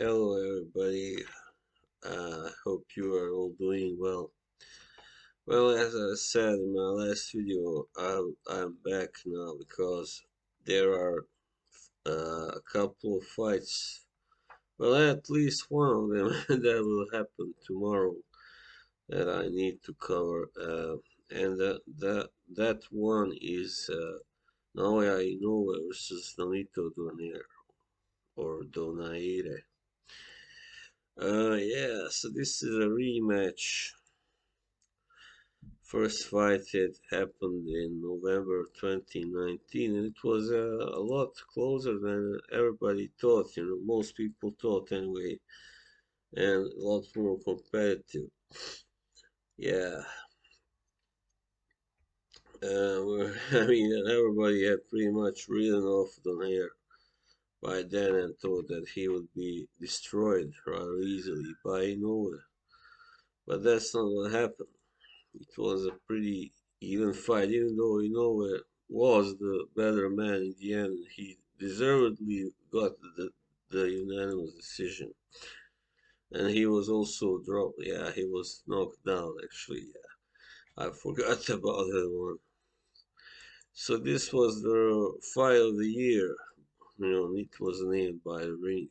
Hello, everybody. Hope you are all doing well. Well, as I said in my last video, I'm back now because there are a couple of fights. Well, at least one of them that will happen tomorrow that I need to cover. And that one is Naoya Inoue versus Nonito Donaire or Donaire. Yeah, so this is a rematch. First fight had happened in November 2019, and it was a lot closer than everybody thought. Most people thought anyway, and a lot more competitive. Yeah, I mean, everybody had pretty much written off Donaire by then and thought that he would be destroyed rather easily by Inoue. But that's not what happened. It was a pretty even fight, even though Inoue was the better man in the end. He deservedly got the unanimous decision. And he was also dropped. Yeah, he was knocked down, actually. Yeah, I forgot about that one. So this was the fight of the year. It was named by the ring.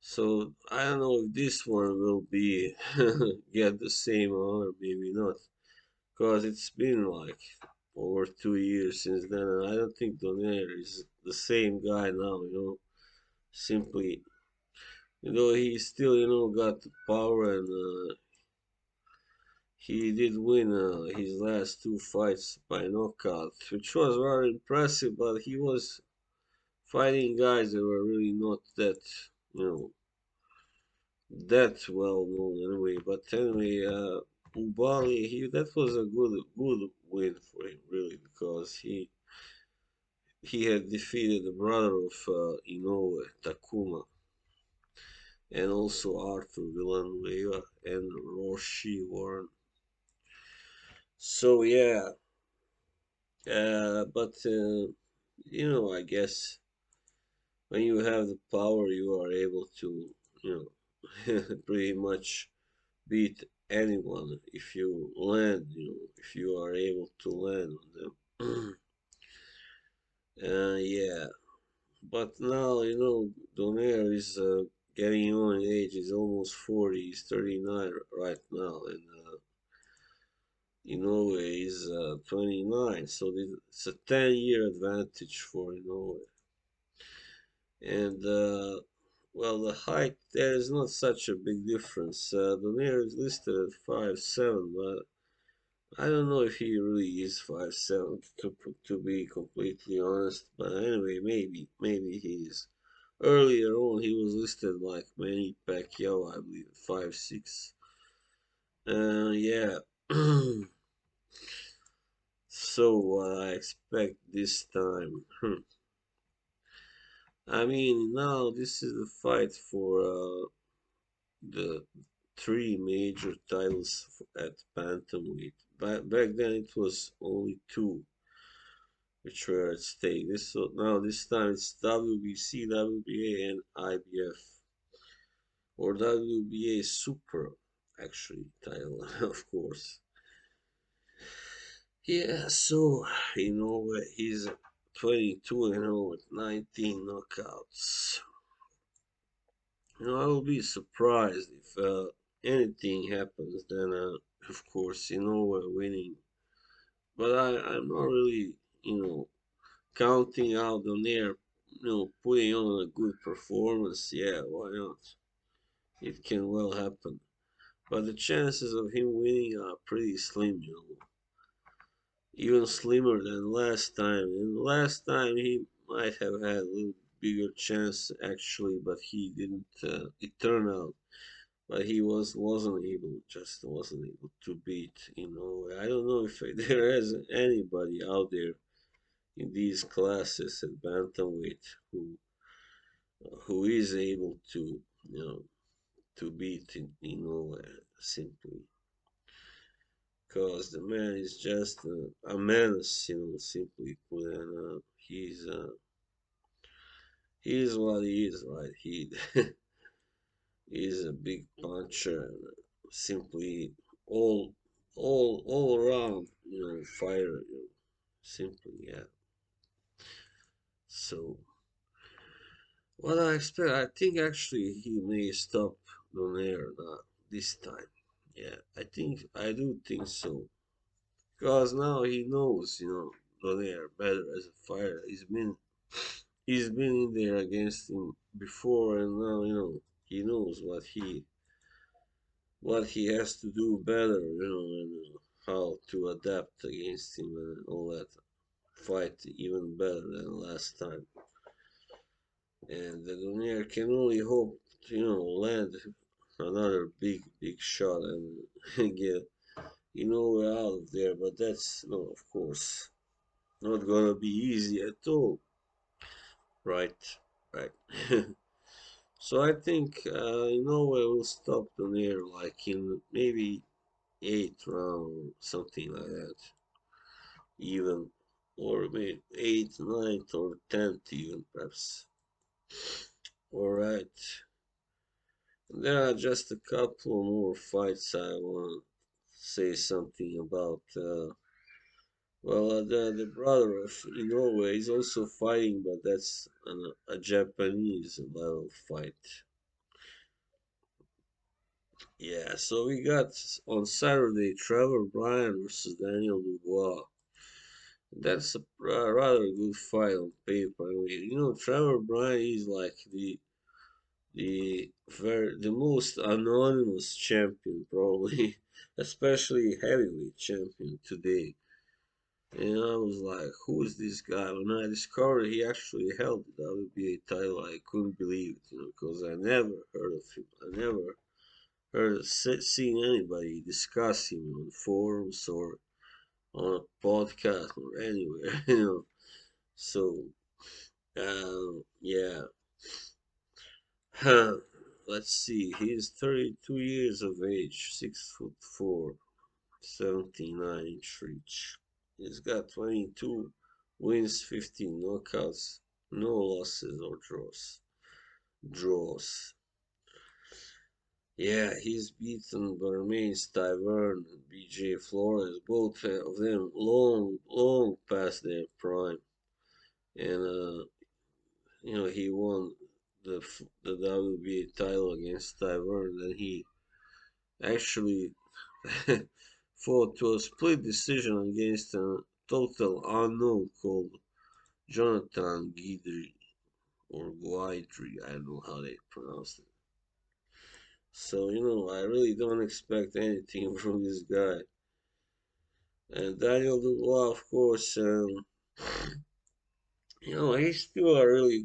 So I don't know if this one will be get the same honor, maybe not. Because it's been like over 2 years since then, and I don't think Donaire is the same guy now. Simply, he still, got the power, and he did win his last two fights by knockout, which was rather impressive. But he was fighting guys that were really not you know, that well known anyway. But anyway, Ubali, that was a good win for him, really, because he had defeated the brother of Inoue, Takuma, and also Arthur Villanueva and Roshi Warren. So yeah, but I guess when you have the power, you are able to, pretty much beat anyone if you land, if you are able to land on them. Yeah, but now, Donaire is getting on in age. He's almost 40. He's 39 right now. And Inoue is 29. So it's a 10-year advantage for Inoue. And, well, the height, there is not such a big difference. Donaire is listed at 5'7", but I don't know if he really is 5'7", to be completely honest. But anyway, maybe he is. Earlier on, he was listed like Manny Pacquiao, I believe, 5'6". Yeah. So what I expect this time? I mean, now this is the fight for the three major titles at bantamweight. Back then, it was only two which were at stake. This time it's WBC, WBA, and IBF, or WBA Super, actually title, of course. Yeah, so he's 22 and 0 with 19 knockouts. I will be surprised if anything happens. Then, of course, we're winning. But I'm not really, counting out on there, putting on a good performance. Yeah, why not? It can well happen. But the chances of him winning are pretty slim, even slimmer than last time. And last time he might have had a little bigger chance actually, but he didn't. It turned out, but he wasn't able to beat. I don't know if there is anybody out there in these classes at bantamweight who is able to, to beat simply. Because the man is just a menace, simply put, and he is what he is, right? He He's a big puncher and simply all all around, fighter, simply, yeah. So what I expect, I think actually he may stop Donaire this time. Yeah, I do think so. Because now he knows, Donaire better as a fighter. He's been in there against him before, and now he knows what he has to do better, and how to adapt against him and all that. Fight even better than last time. And the Donaire can only hope to, land another big shot and get Inoue out of there. But that's no, of course, not gonna be easy at all. Right, right. So I think Inoue will stop Donaire like in maybe eighth round, something like that, even, or maybe eighth, ninth, or tenth, even perhaps. All right. There are just a couple more fights I want to say something about. The brother of Inoue is also fighting, but that's a Japanese level fight. Yeah, so we got on Saturday Trevor Bryan versus Daniel Dubois. That's a rather good fight on paper. I mean, Trevor Bryan is like the most anonymous champion probably, especially heavyweight champion today. And I was like, who is this guy? When I discovered he actually held the WBA title, I couldn't believe it, because I never heard of him. I never seen anybody discuss him on forums or on a podcast or anywhere, So, yeah. Huh. Let's see. He is 32 years of age, 6'4", 79-inch reach. He's got 22 wins, 15 knockouts, no losses or draws. Draws. Yeah, he's beaten Bermain Stiverne and BJ Flores, both of them long past their prime. And he won the WBA title against Stiverne. Then he actually fought to a split decision against a total unknown called Jonathan Guidry or Guidry. I don't know how they pronounce it. So, I really don't expect anything from this guy. And Daniel Dubois, of course, he's still a really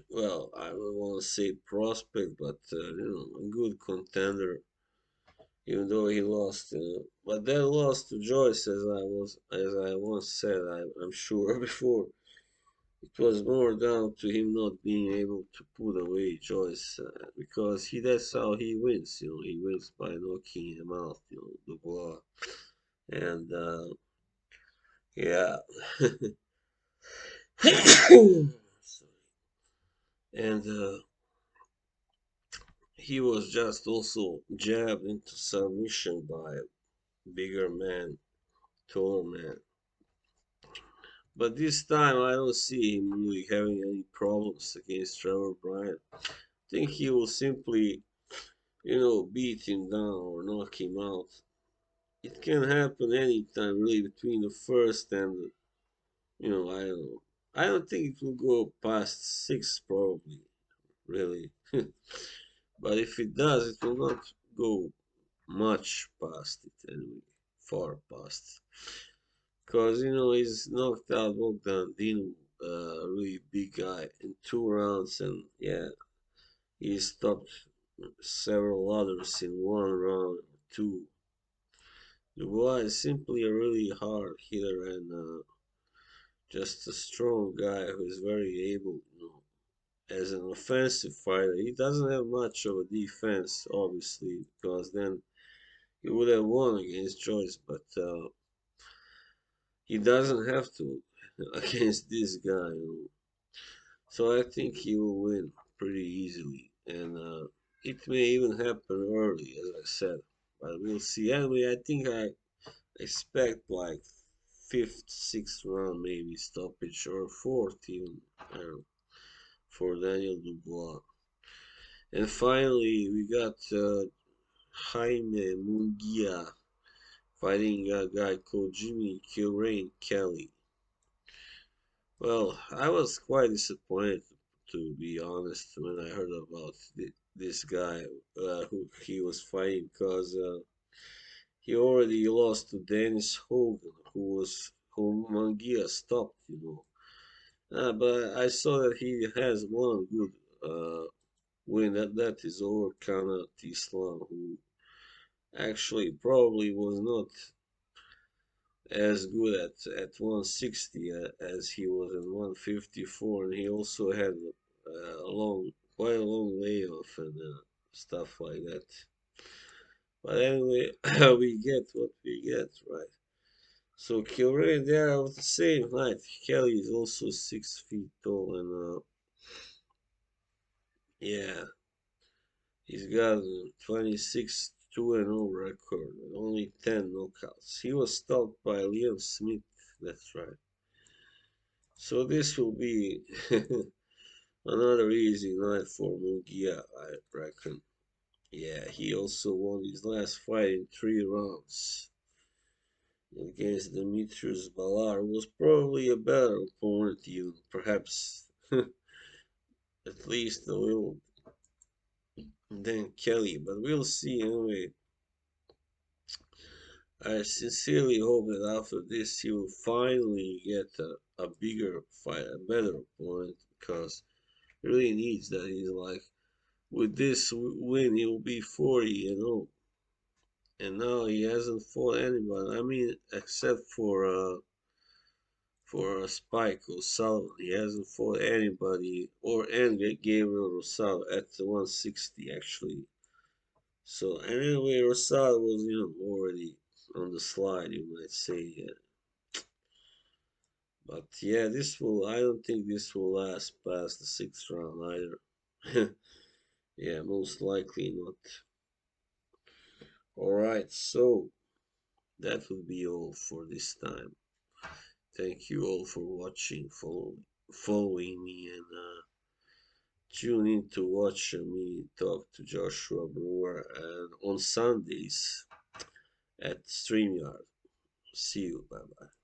well, I don't want to say prospect, but, a good contender, even though he lost. But that loss to Joyce, as I once said, I'm sure before, it was more down to him not being able to put away Joyce, because that's how he wins. He wins by knocking him out. Dubois, and yeah, and he was just also jabbed into submission by a bigger man, taller man. But this time I don't see him really having any problems against Trevor Bryan. I think he will simply, beat him down or knock him out. It can happen anytime, really, between the first and I don't know. I don't think it will go past six, probably, really. But if it does, it will not go much past it anyway, far past. Because, he's knocked out Bogdan Dino, a really big guy, in 2 rounds, and yeah, he stopped several others in 1 round, two. Dubois is simply a really hard hitter and just a strong guy who is very able, as an offensive fighter. He doesn't have much of a defense, obviously, because then he would have won against Joyce, but he doesn't have to against this guy. So I think he will win pretty easily. and it may even happen early, as I said. But we'll see. Anyway, I think I expect like fifth, sixth round, maybe stoppage, or fourth even. I don't know, for Daniel Dubois. And finally, we got Jaime Munguia fighting a guy called Jimmy Kilrain Kelly. Well, I was quite disappointed, to be honest, when I heard about this guy who he was fighting, because he already lost to Dennis Hogan, who Munguia stopped, you know. But I saw that he has one good win. That is over Kana Islam, who actually probably was not as good at 160 as he was in 154, and he also had quite a long layoff and stuff like that. But anyway, we get what we get, right? So Kilrain, they are of the same height. Kelly is also 6 feet tall, and yeah, he's got a 26 2-0 record and only 10 knockouts. He was stopped by Liam Smith. That's right. So this will be another easy night for Munguia, I reckon. Yeah, he also won his last fight in 3 rounds against Demetrius Balar, who was probably a better opponent, even perhaps at least a little than Kelly. But we'll see anyway. I sincerely hope that after this he will finally get a bigger fight, a better opponent, because he really needs that. He's like, with this win, he'll be 40 and 0. And now he hasn't fought anybody. I mean, except for Spike O'Sullivan, he hasn't fought anybody, or and Gabriel Rosado at the 160 actually. So anyway, Rosado was already on the slide, you might say. But yeah, this will. I don't think this will last past the 6th round either. Yeah, most likely not. All right, so that will be all for this time. Thank you all for watching, following me, and tune in to watch me talk to Joshua Brewer and on Sundays at Streamyard. See you. Bye bye.